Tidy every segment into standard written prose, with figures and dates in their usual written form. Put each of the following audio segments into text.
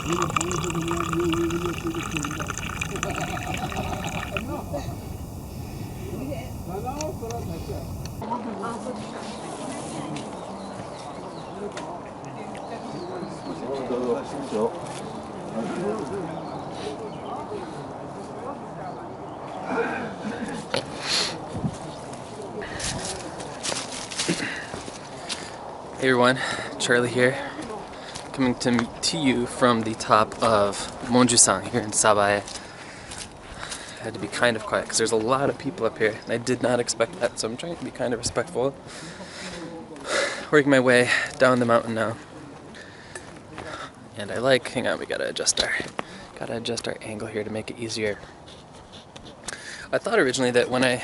Hey everyone, Charlie here, coming to you from the top of Monju-san here in Sabae. I had to be kind of quiet because there's a lot of people up here and I did not expect that, so I'm trying to be kind of respectful. Working my way down the mountain now. And hang on, we gotta adjust our angle here to make it easier. I thought originally that when I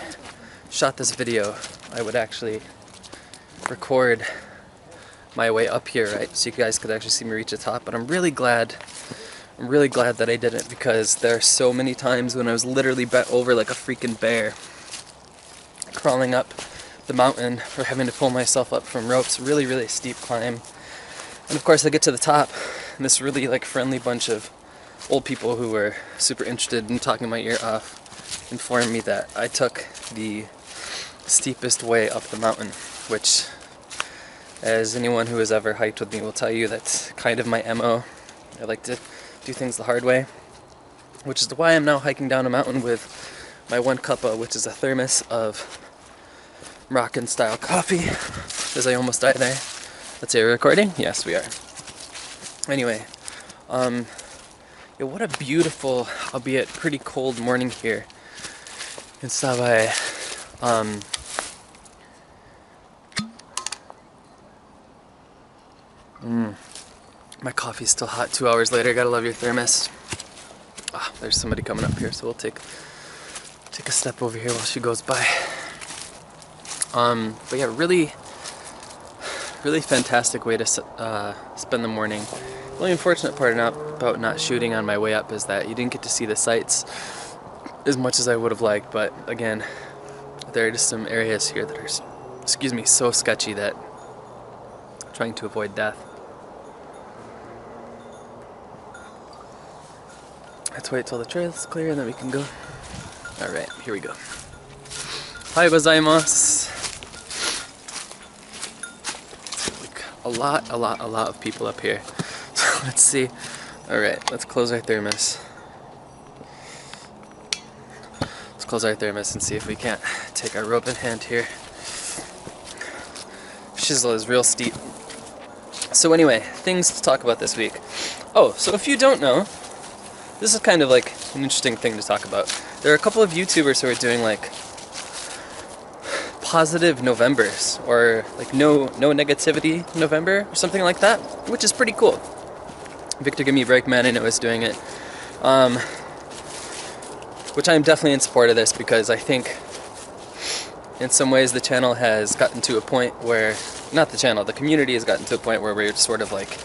shot this video I would actually record my way up here, right, so you guys could actually see me reach the top, but I'm really glad that I didn't, because there are so many times when I was literally bent over like a freaking bear crawling up the mountain or having to pull myself up from ropes. Really steep climb. And of course I get to the top and this really like friendly bunch of old people who were super interested in talking my ear off informed me that I took the steepest way up the mountain, which, as anyone who has ever hiked with me will tell you, that's kind of my MO. I like to do things the hard way, which is why I'm now hiking down a mountain with my one cuppa, which is a thermos of Moroccan style coffee, as I almost died there. Let's say we're recording? Yes, we are. Anyway, yeah, what a beautiful, albeit pretty cold morning here in Sabae. My coffee's still hot 2 hours later. Gotta love your thermos. Ah, there's somebody coming up here, so we'll take a step over here while she goes by. But yeah, really fantastic way to spend the morning. The only unfortunate part about not shooting on my way up is that you didn't get to see the sights as much as I would have liked. But again, there are just some areas here that are, excuse me, so sketchy that I'm trying to avoid death. Let's wait till the trail's clear and then we can go. Alright, here we go. Hi gozaimasu! Like a lot of people up here. So let's see. Alright, let's close our thermos. Let's close our thermos and see if we can't take our rope in hand here. Shizzle is real steep. So anyway, things to talk about this week. Oh, so if you don't know, this is kind of like an interesting thing to talk about. There are a couple of YouTubers who are doing like positive Novembers, or like no negativity November or something like that, which is pretty cool. Victor Give Me a Break Man I know is doing it, which I'm definitely in support of this, because I think in some ways the channel has gotten to a point where, not the channel, the community has gotten to a point where we're sort of like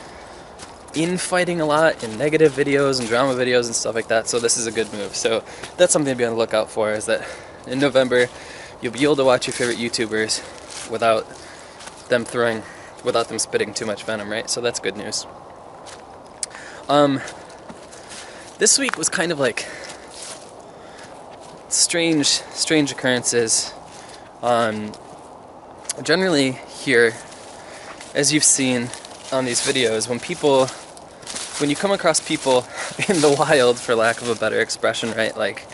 infighting a lot in negative videos and drama videos and stuff like that, so this is a good move. So that's something to be on the lookout for, is that in November you'll be able to watch your favorite YouTubers without them spitting too much venom, right? So that's good news. This week was kind of like strange occurrences. Generally here, as you've seen on these videos, when you come across people in the wild, for lack of a better expression, right, like,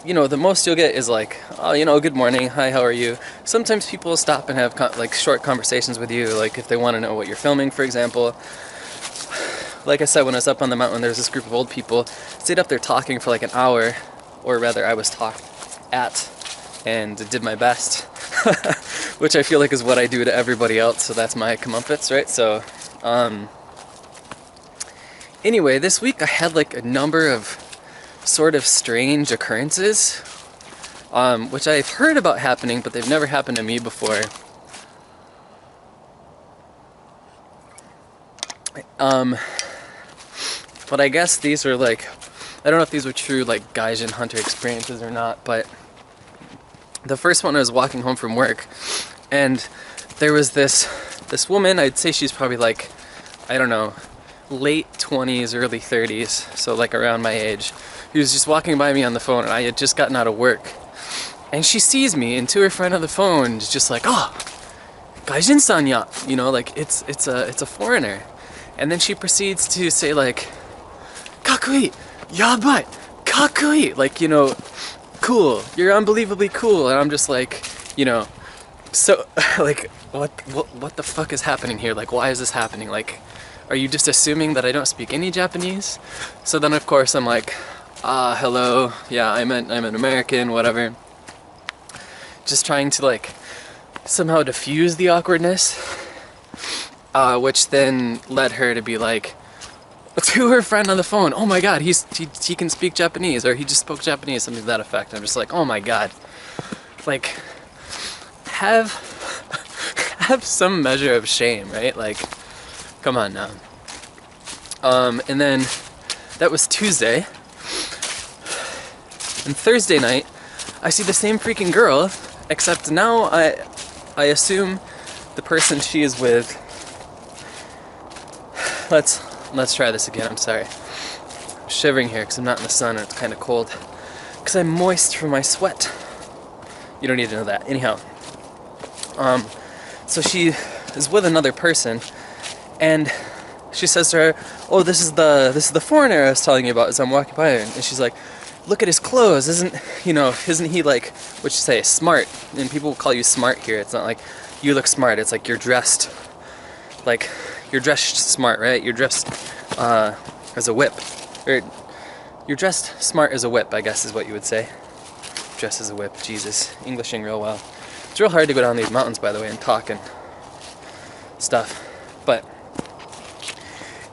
you know, the most you'll get is like, oh, you know, good morning, hi, how are you? Sometimes people will stop and have like short conversations with you, like if they want to know what you're filming, for example. Like I said, when I was up on the mountain, there was this group of old people, stayed up there talking for like an hour, or rather I was talked at and did my best, which I feel like is what I do to everybody else, so that's my comeuppance, right? So, anyway, this week I had like a number of sort of strange occurrences, which I've heard about happening, but they've never happened to me before. But I guess these were like, I don't know if these were true like Gaijin hunter experiences or not, but the first one, I was walking home from work, and there was this woman, I'd say she's probably like I don't know, late 20s, early 30s, so like around my age. He was just walking by me on the phone, and I had just gotten out of work. And she sees me, and to her friend on the phone, is just like, oh, gaijin-san ya, you know, like it's a foreigner. And then she proceeds to say like, kakui, yabai, kakui, like, you know, cool, you're unbelievably cool. And I'm just like, you know, so like, what the fuck is happening here? Like, why is this happening? Like, are you just assuming that I don't speak any Japanese? So then of course I'm like, hello, yeah, I'm an American, whatever. Just trying to like somehow diffuse the awkwardness, which then led her to be like, to her friend on the phone, oh my god, he can speak Japanese, or he just spoke Japanese, something to that effect. I'm just like, oh my god, like, have some measure of shame, right? Like, come on now. And then that was Tuesday, and Thursday night I see the same freaking girl, except now I assume the person she is with. Let's try this again. I'm sorry. I'm shivering here because I'm not in the sun and it's kind of cold. Because I'm moist from my sweat. You don't need to know that. Anyhow, so she is with another person, and she says to her, "Oh, this is the foreigner I was telling you about." As I'm walking by her, and she's like, "Look at his clothes. Isn't he like, what you say, smart?" And people will call you smart here. It's not like you look smart. It's like you're dressed smart, right? You're dressed as a whip, or you're dressed smart as a whip, I guess is what you would say. Dress as a whip. Jesus, Englishing real well. It's real hard to go down these mountains, by the way, and talk and stuff. But,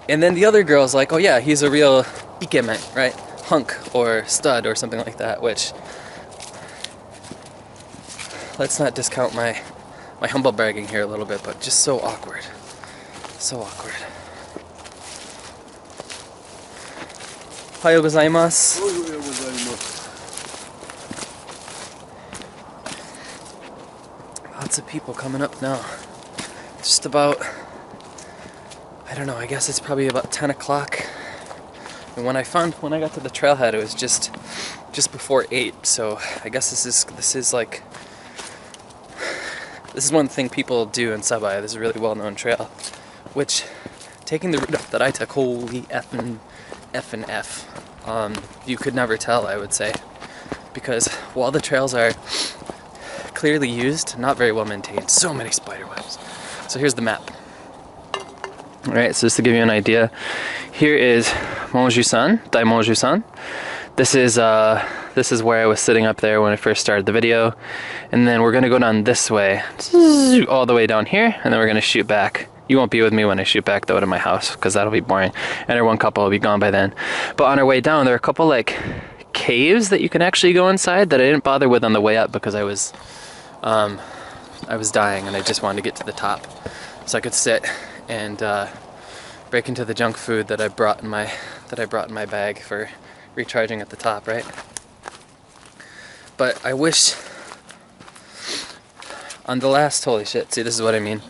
and then the other girl's like, oh yeah, he's a real ikemen, right? Hunk or stud or something like that, which, let's not discount my humble bragging here a little bit, but just so awkward. So awkward. Ohayou gozaimasu. Lots of people coming up now. Just about, I don't know, I guess it's probably about 10 o'clock. And when I got to the trailhead, it was just before 8, so I guess this is one thing people do in Sabai. This is a really well-known trail, which, taking the route that I took, holy F, you could never tell, I would say, because while the trails are clearly used, not very well maintained, so many spider webs. So here's the map. Alright, so just to give you an idea, here is Monju-san, Daimoju-san. This is where I was sitting up there when I first started the video, and then we're gonna go down this way, all the way down here, and then we're gonna shoot back. You won't be with me when I shoot back though to my house, because that'll be boring, and our one couple will be gone by then. But on our way down, there are a couple like caves that you can actually go inside that I didn't bother with on the way up because I was dying and I just wanted to get to the top so I could sit and break into the junk food that I brought in my bag for recharging at the top, right? But I wish on the last, holy shit, see, this is what I mean.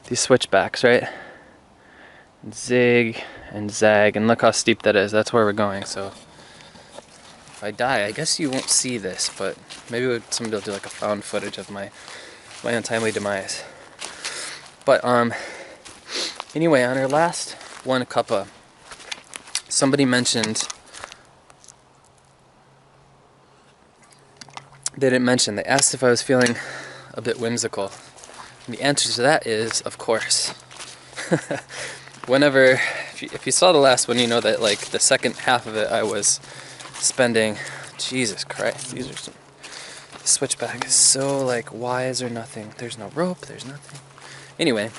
These switchbacks, right? Zig and zag, and look how steep that is. That's where we're going, so if I die, I guess you won't see this, but maybe somebody will do like a found footage of my untimely demise. But anyway, on our last one Cuppa, somebody mentioned, they asked if I was feeling a bit whimsical. And the answer to that is, of course. Whenever, if you saw the last one, you know that like the second half of it I was spending, Jesus Christ, these are some, the switchback is so like, why is there nothing? There's no rope, there's nothing. Anyway,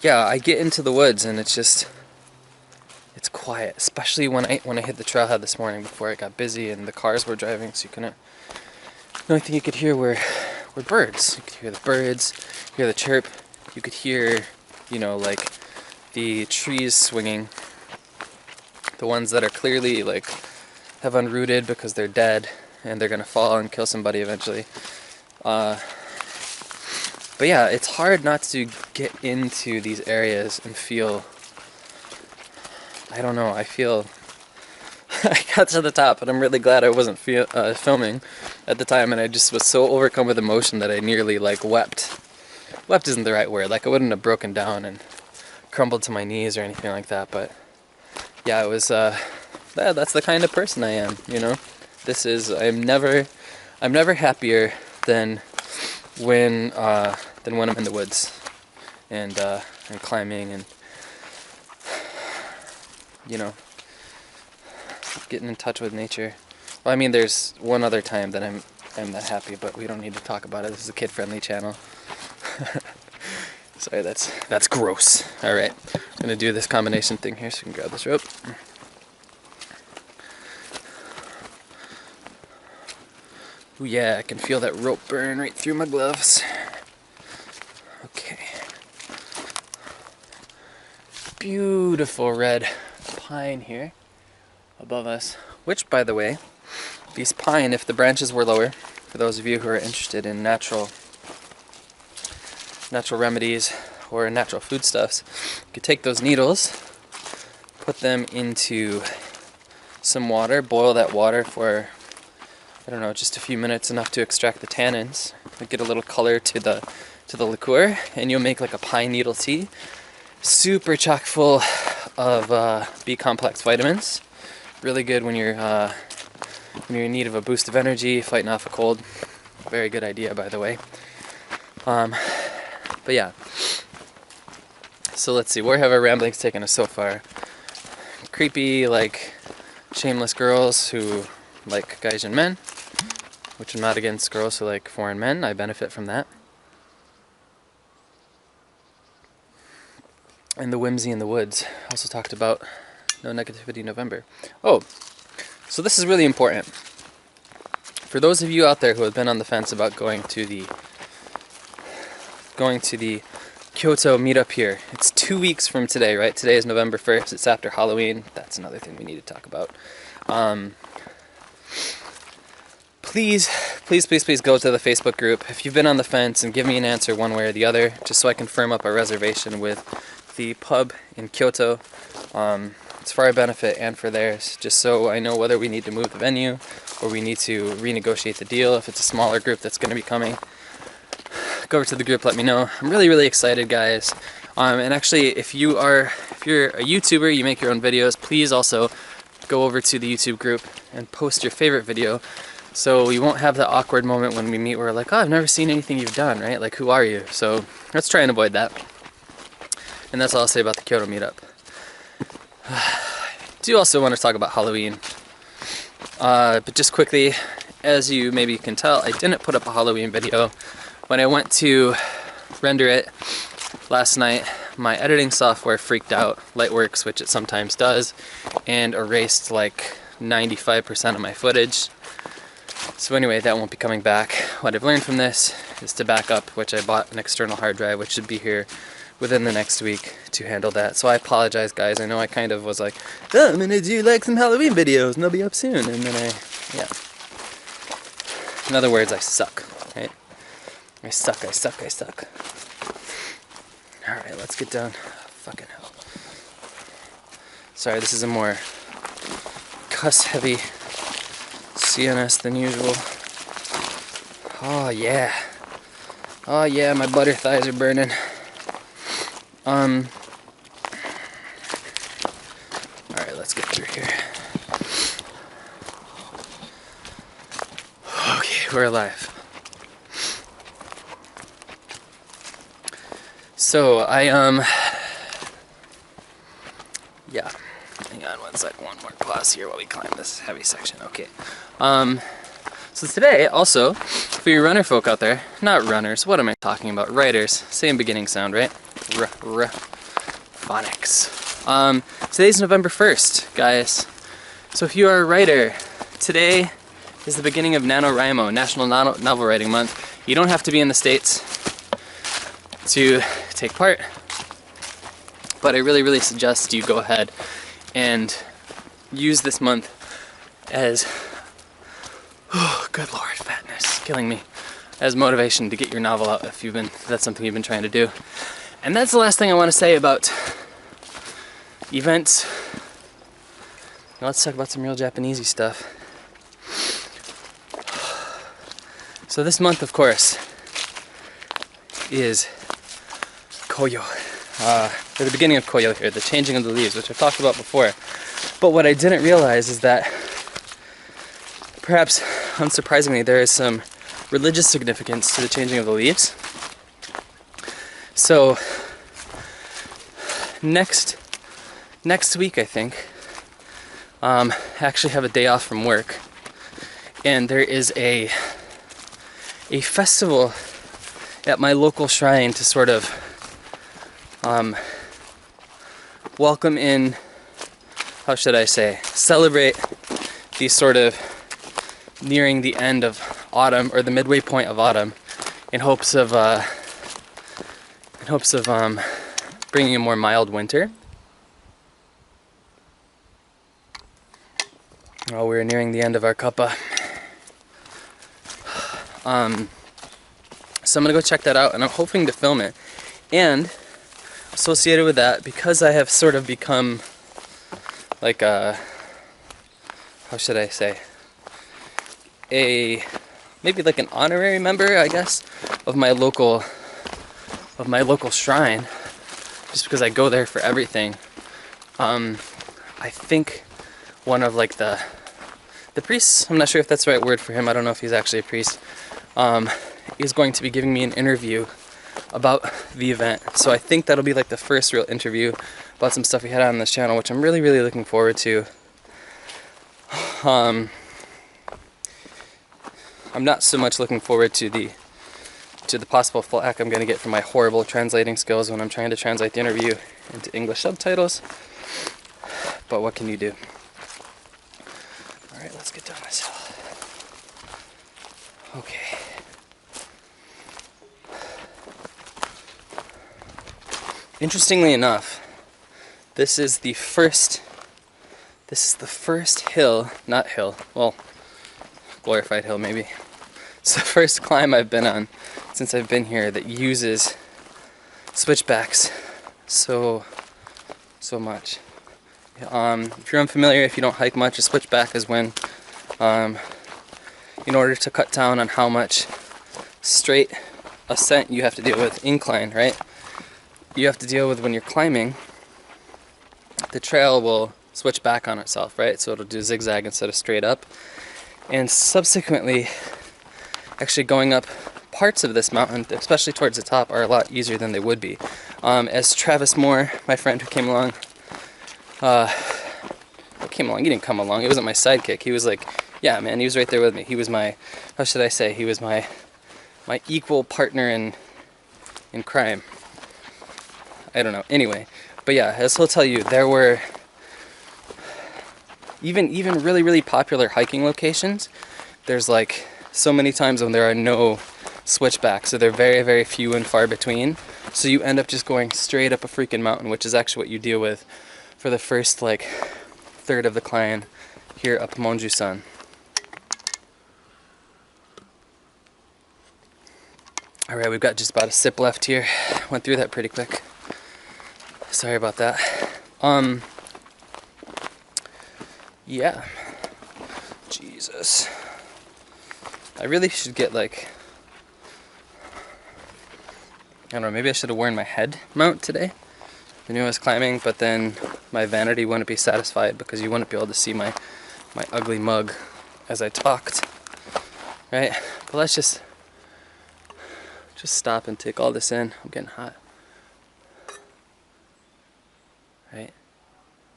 yeah, I get into the woods and it's just, it's quiet, especially when I hit the trailhead this morning before it got busy and the cars were driving, so you couldn't. The only thing you could hear were birds. You could hear the birds, hear the chirp. You could hear, you know, like the trees swinging. The ones that are clearly like have unrooted because they're dead and they're gonna fall and kill somebody eventually. But But yeah, it's hard not to get into these areas and feel, I don't know, I feel, I got to the top, and I'm really glad I wasn't filming at the time, and I just was so overcome with emotion that I nearly like wept. Wept isn't the right word, like I wouldn't have broken down and crumbled to my knees or anything like that, but yeah, it was, that's the kind of person I am, you know? This is, I'm never happier than when I'm in the woods and climbing and, you know, getting in touch with nature. Well, I mean, there's one other time that I'm that happy, but we don't need to talk about it. This is a kid-friendly channel. Sorry, that's gross. All right, I'm gonna do this combination thing here, so you can grab this rope. Ooh, yeah, I can feel that rope burn right through my gloves. Okay. Beautiful red pine here above us, which, by the way, these pine, if the branches were lower, for those of you who are interested in natural remedies or natural foodstuffs, you could take those needles, put them into some water, boil that water for, I don't know, just a few minutes, enough to extract the tannins, get a little color to the liqueur, and you'll make like a pine needle tea. Super chock full of B complex vitamins. Really good when you're in need of a boost of energy, fighting off a cold. Very good idea, by the way. But yeah. So let's see, where have our ramblings taken us so far? Creepy, like, shameless girls who like Gaijin men, which I'm not against girls who like foreign men. I benefit from that. And the whimsy in the woods. Also talked about no negativity November. Oh, so this is really important. For those of you out there who have been on the fence about going to the Kyoto meetup here, it's 2 weeks from today, right? Today is November 1st. It's after Halloween. That's another thing we need to talk about. Please go to the Facebook group if you've been on the fence and give me an answer one way or the other, just so I can firm up a reservation with the pub in Kyoto. It's for our benefit and for theirs, just so I know whether we need to move the venue or we need to renegotiate the deal if it's a smaller group that's going to be coming. Go over to the group, let me know. I'm really excited, guys. And actually, if you're a YouTuber, you make your own videos, please also go over to the YouTube group and post your favorite video, so we won't have the awkward moment when we meet where we're like, oh, I've never seen anything you've done, right? Like, who are you? So let's try and avoid that. And that's all I'll say about the Kyoto meetup. I do also want to talk about Halloween. But just quickly, as you maybe can tell, I didn't put up a Halloween video. When I went to render it last night, my editing software freaked out, Lightworks, which it sometimes does, and erased like 95% of my footage. So anyway, that won't be coming back. What I've learned from this is to back up, which I bought an external hard drive, which should be here within the next week to handle that. So I apologize, guys. I know I kind of was like, oh, I'm gonna do like some Halloween videos and they'll be up soon. And then yeah. In other words, I suck, right? I suck. Alright, let's get down. Fucking hell. Sorry, this is a more cuss-heavy CNS than usual. Oh, yeah. Oh, yeah, my butter thighs are burning. Alright, let's get through here. Okay, we're alive. So, yeah, hang on one sec, one more pause here while we climb this heavy section, okay. So today, also, for you runner folk out there, not runners, what am I talking about, writers, same beginning sound, right? Phonics. Today's November 1st, guys. So if you are a writer, today is the beginning of NaNoWriMo, National Novel Writing Month. You don't have to be in the States to take part, but I really suggest you go ahead and use this month as, oh, good lord, fatness, killing me. as motivation to get your novel out if that's something you've been trying to do. And that's the last thing I want to say about events. Now let's talk about some real Japanesey stuff. So this month, of course, is Koyo. Or the beginning of Koyo here, the changing of the leaves, which I've talked about before. But what I didn't realize is that, perhaps unsurprisingly, there is some religious significance to the changing of the leaves. So next week, I think, I actually have a day off from work, and there is a festival at my local shrine to sort of welcome in, how should I say, celebrate the sort of nearing the end of autumn, or the midway point of autumn, in hopes of bringing a more mild winter. Oh, we're nearing the end of our Cuppa. So I'm gonna go check that out, and I'm hoping to film it. And associated with that, because I have sort of become like a, how should I say, maybe like an honorary member, I guess, of my local shrine, just because I go there for everything. I think one of like the priests, I'm not sure if that's the right word for him, I don't know if he's actually a priest, is going to be giving me an interview about the event. So I think that'll be like the first real interview about some stuff we had on this channel, which I'm really, really looking forward to. I'm not so much looking forward to the possible flack I'm going to get from my horrible translating skills when I'm trying to translate the interview into English subtitles. But what can you do? Alright, let's get down this hill. Okay. Interestingly enough, this is the first hill, not hill, well, glorified hill maybe. It's the first climb I've been on since I've been here that uses switchbacks so much. If you're unfamiliar, if you don't hike much, a switchback is when, in order to cut down on how much straight ascent you have to deal with, incline, right? You have to deal with when you're climbing, the trail will switch back on itself, right? So it'll do zigzag instead of straight up. And subsequently, actually going up parts of this mountain, especially towards the top, are a lot easier than they would be. As Travis Moore, my friend who came along, he didn't come along, it wasn't my sidekick. He was like, yeah man, he was right there with me. He was my, how should I say, he was my equal partner in crime. I don't know. Anyway, but yeah, as he'll tell you, there were even really, really popular hiking locations. There's like so many times when there are no switchbacks, so they're very, very few and far between. So you end up just going straight up a freaking mountain, which is actually what you deal with for the first like third of the climb here up Monju-san. Alright, we've got just about a sip left here. Went through that pretty quick. Sorry about that. Yeah. Jesus. I really should get like, I don't know, maybe I should have worn my head mount today. I knew I was climbing, but then my vanity wouldn't be satisfied because you wouldn't be able to see my ugly mug as I talked. Right? But let's just stop and take all this in. I'm getting hot. Right?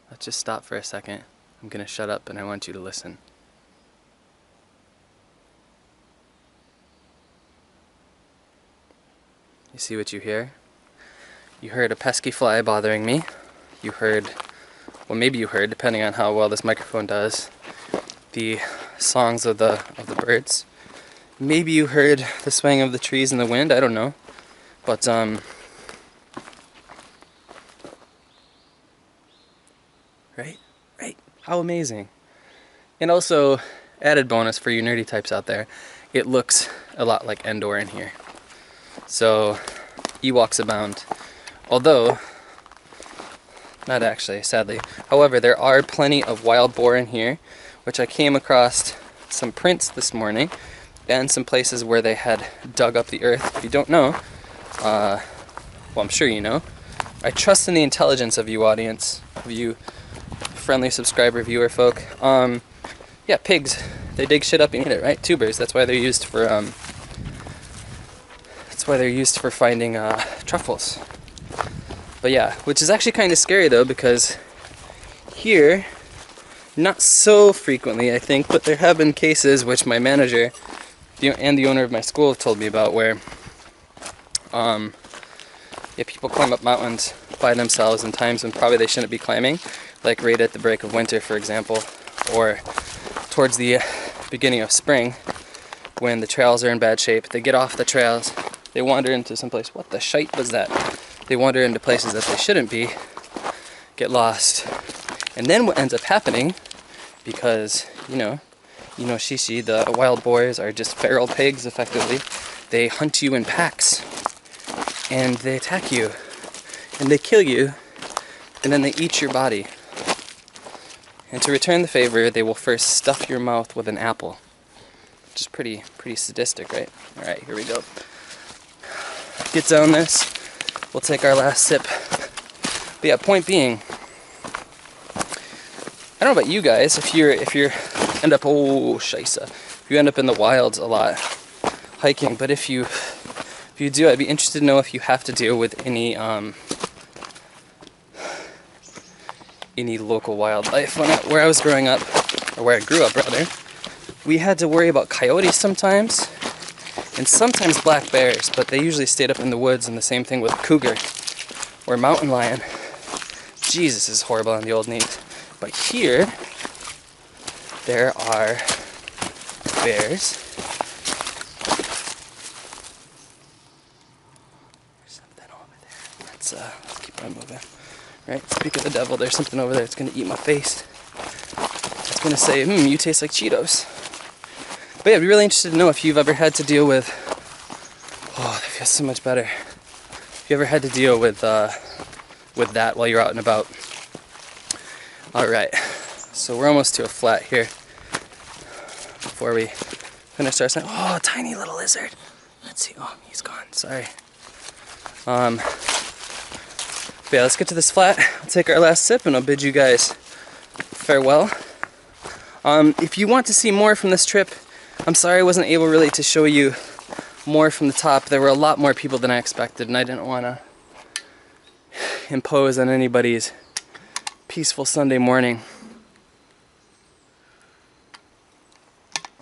Let's just stop for a second. I'm gonna shut up and I want you to listen. You see what you hear? You heard a pesky fly bothering me. You heard, well maybe you heard, depending on how well this microphone does, the songs of the birds. Maybe you heard the swaying of the trees in the wind, I don't know. But right? How amazing. And also, added bonus for you nerdy types out there, it looks a lot like Endor in here. So Ewoks abound. Although, not actually, sadly. However, there are plenty of wild boar in here, which I came across some prints this morning, and some places where they had dug up the earth. If you don't know, well, I'm sure you know. I trust in the intelligence of you audience, of you friendly subscriber viewer folk. Yeah, pigs, they dig shit up and eat it, right? Tubers, that's why they're used for finding truffles. But yeah, which is actually kind of scary though, because here, not so frequently I think, but there have been cases which my manager and the owner of my school have told me about, where yeah, people climb up mountains by themselves in times when probably they shouldn't be climbing, like right at the break of winter, for example, or towards the beginning of spring when the trails are in bad shape. They get off the trails, they wander into some place. What the shite was that? They wander into places that they shouldn't be, get lost, and then what ends up happening, because you know, Shishi, the wild boars are just feral pigs effectively. They hunt you in packs, and they attack you, and they kill you, and then they eat your body. And to return the favor, they will first stuff your mouth with an apple, which is pretty sadistic, right? All right, here we go. Get down this. We'll take our last sip. But yeah, point being, I don't know about you guys, if you end up, if you end up in the wilds a lot hiking, but if you do, I'd be interested to know if you have to deal with any local wildlife. Where I was growing up, or where I grew up rather, we had to worry about coyotes sometimes, and sometimes black bears, but they usually stayed up in the woods, and the same thing with cougar or mountain lion. Jesus, is horrible on the old knees. But here, there are bears. There's something over there. Let's keep on moving. Right? Speak of the devil, there's something over there that's gonna eat my face. It's gonna say, you taste like Cheetos. But yeah, I'd be really interested to know if you've ever had to deal with, that feels so much better. If you ever had to deal with that while you're out and about. Alright, so we're almost to a flat here before we finish our snack. Oh, tiny little lizard. Let's see. Oh, he's gone. Sorry. But yeah, let's get to this flat. I'll take our last sip and I'll bid you guys farewell. If you want to see more from this trip, I'm sorry I wasn't able really to show you more from the top. There were a lot more people than I expected, and I didn't want to impose on anybody's peaceful Sunday morning.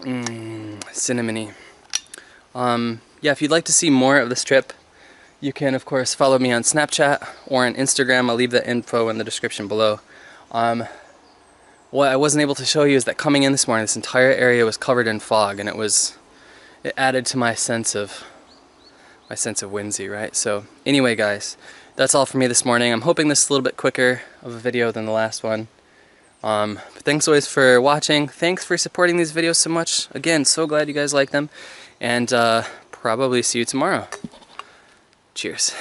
Cinnamony. Yeah, if you'd like to see more of this trip, you can of course follow me on Snapchat or on Instagram. I'll leave the info in the description below. What I wasn't able to show you is that coming in this morning, this entire area was covered in fog, and it added to my sense of whimsy, right? So anyway, guys, that's all for me this morning. I'm hoping this is a little bit quicker of a video than the last one. But thanks always for watching. Thanks for supporting these videos so much. Again, so glad you guys like them, and probably see you tomorrow. Cheers.